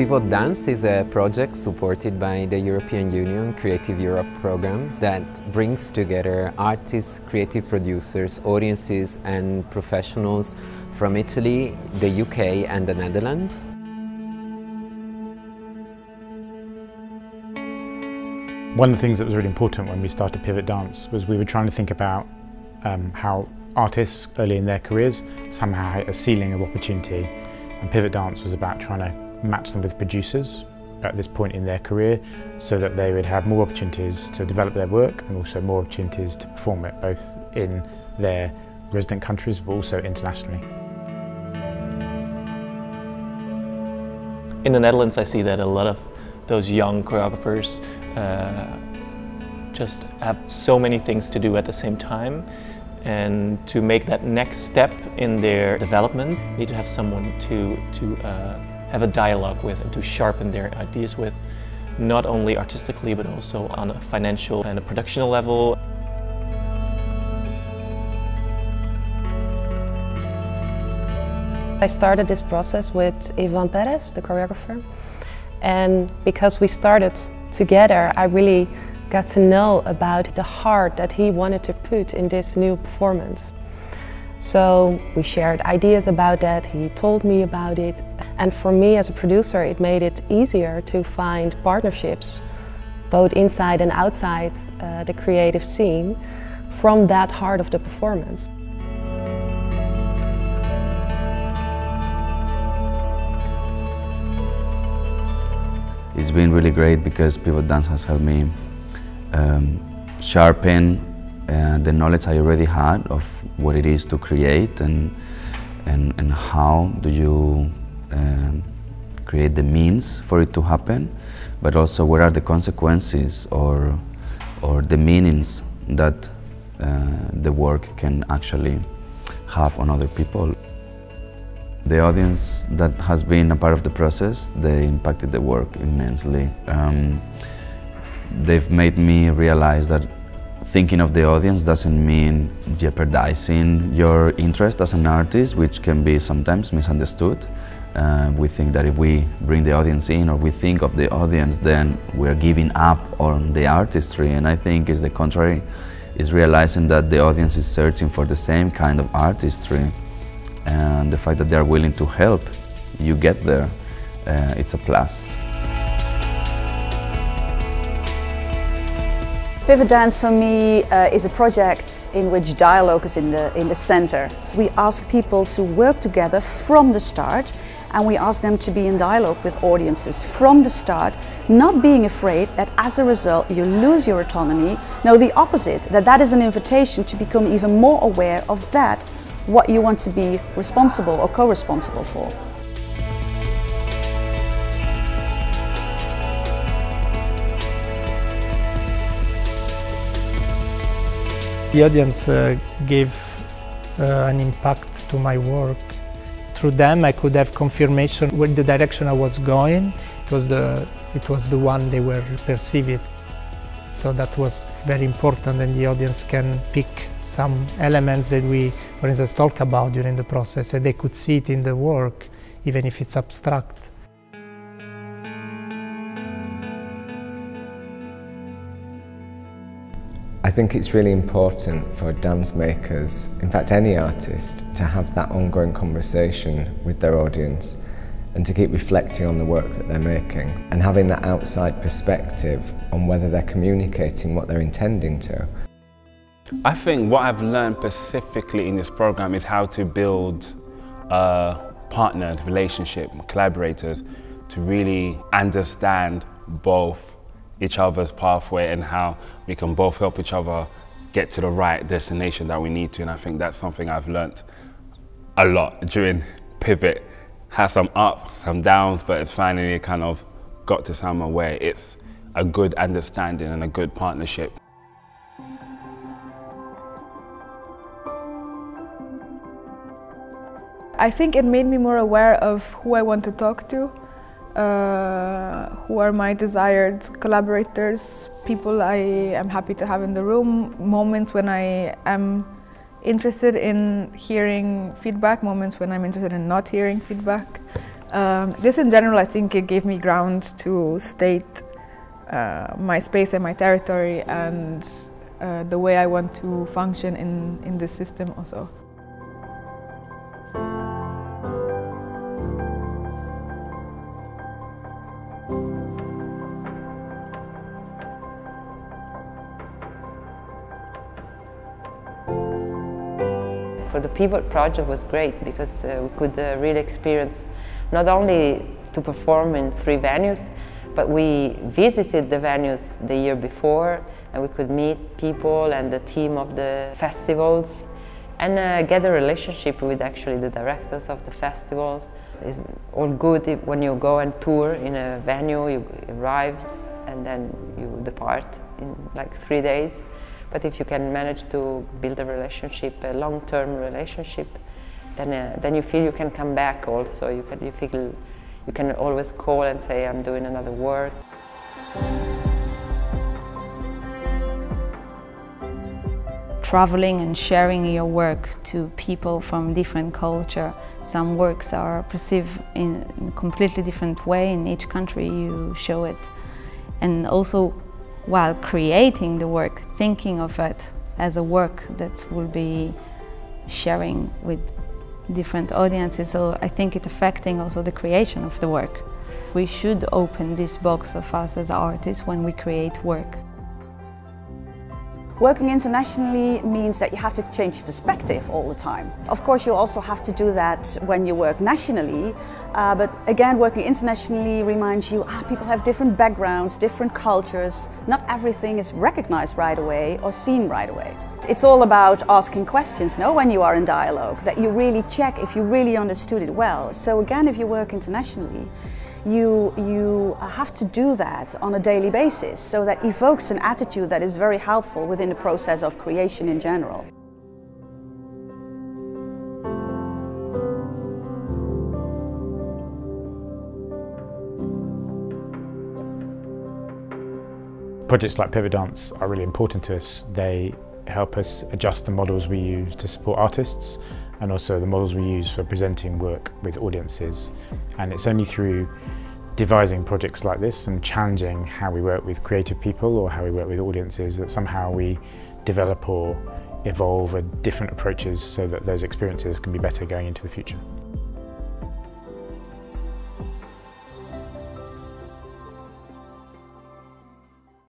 Pivot Dance is a project supported by the European Union Creative Europe program that brings together artists, creative producers, audiences and professionals from Italy, the UK and the Netherlands. One of the things that was really important when we started Pivot Dance was we were trying to think about how artists early in their careers somehow hit a ceiling of opportunity, and Pivot Dance was about trying to match them with producers at this point in their career so that they would have more opportunities to develop their work and also more opportunities to perform it, both in their resident countries but also internationally. In the Netherlands I see that a lot of those young choreographers just have so many things to do at the same time, and to make that next step in their development, need to have someone to have a dialogue with and to sharpen their ideas with, not only artistically but also on a financial and a productional level. I started this process with Ivan Perez, the choreographer, and because we started together, I really got to know about the heart that he wanted to put in this new performance. So we shared ideas about that, he told me about it, and for me as a producer it made it easier to find partnerships, both inside and outside the creative scene, from that heart of the performance. It's been really great because Pivot Dance has helped me sharpen the knowledge I already had of what it is to create and how do you create the means for it to happen, but also what are the consequences or the meanings that the work can actually have on other people. The audience that has been a part of the process, they impacted the work immensely. They've made me realize that thinking of the audience doesn't mean jeopardizing your interest as an artist, which can be sometimes misunderstood. We think that if we bring the audience in or we think of the audience, then we're giving up on the artistry, and I think it's the contrary. It's realizing that the audience is searching for the same kind of artistry, and the fact that they are willing to help you get there, it's a plus. Pivot Dance for me is a project in which dialogue is in the center. We ask people to work together from the start, and we ask them to be in dialogue with audiences from the start, not being afraid that as a result you lose your autonomy. No, the opposite, that is an invitation to become even more aware of that, what you want to be responsible or co-responsible for. The audience gave an impact to my work. Through them I could have confirmation with the direction I was going. It was the one they were perceiving. So that was very important, and the audience can pick some elements that we, for instance, talk about during the process, and they could see it in the work, even if it's abstract. I think it's really important for dance makers, in fact any artist, to have that ongoing conversation with their audience and to keep reflecting on the work that they're making and having that outside perspective on whether they're communicating what they're intending to. I think what I've learned specifically in this program is how to build a partnered relationship, collaborators, to really understand both each other's pathway and how we can both help each other get to the right destination that we need to. And I think that's something I've learned a lot during Pivot. Had some ups, some downs, but it's finally kind of got to somewhere where it's a good understanding and a good partnership. I think it made me more aware of who I want to talk to, who are my desired collaborators, people I am happy to have in the room, moments when I am interested in hearing feedback, moments when I'm interested in not hearing feedback. Just in general, I think it gave me ground to state my space and my territory and the way I want to function in this system also. For the Pivot project was great because we could really experience not only to perform in 3 venues, but we visited the venues the year before and we could meet people and the team of the festivals and get a relationship with actually the directors of the festivals. It's all good when you go and tour in a venue, you arrive and then you depart in like 3 days. But if you can manage to build a relationship, a long-term relationship, then you feel you can come back also. You feel you can always call and say, I'm doing another work. Traveling and sharing your work to people from different culture. Some works are perceived in a completely different way in each country you show it. And also, while creating the work, thinking of it as a work that will be sharing with different audiences. So I think it's affecting also the creation of the work. We should open this box of us as artists when we create work. Working internationally means that you have to change perspective all the time. Of course, you also have to do that when you work nationally, but again, working internationally reminds you people have different backgrounds, different cultures. Not everything is recognized right away or seen right away. It's all about asking questions, when you are in dialogue, that you really check if you really understood it well. So again, if you work internationally, you have to do that on a daily basis, so that evokes an attitude that is very helpful within the process of creation in general. Projects like Pivot Dance are really important to us. They help us adjust the models we use to support artists and also the models we use for presenting work with audiences. And it's only through devising projects like this and challenging how we work with creative people or how we work with audiences that somehow we develop or evolve different approaches so that those experiences can be better going into the future.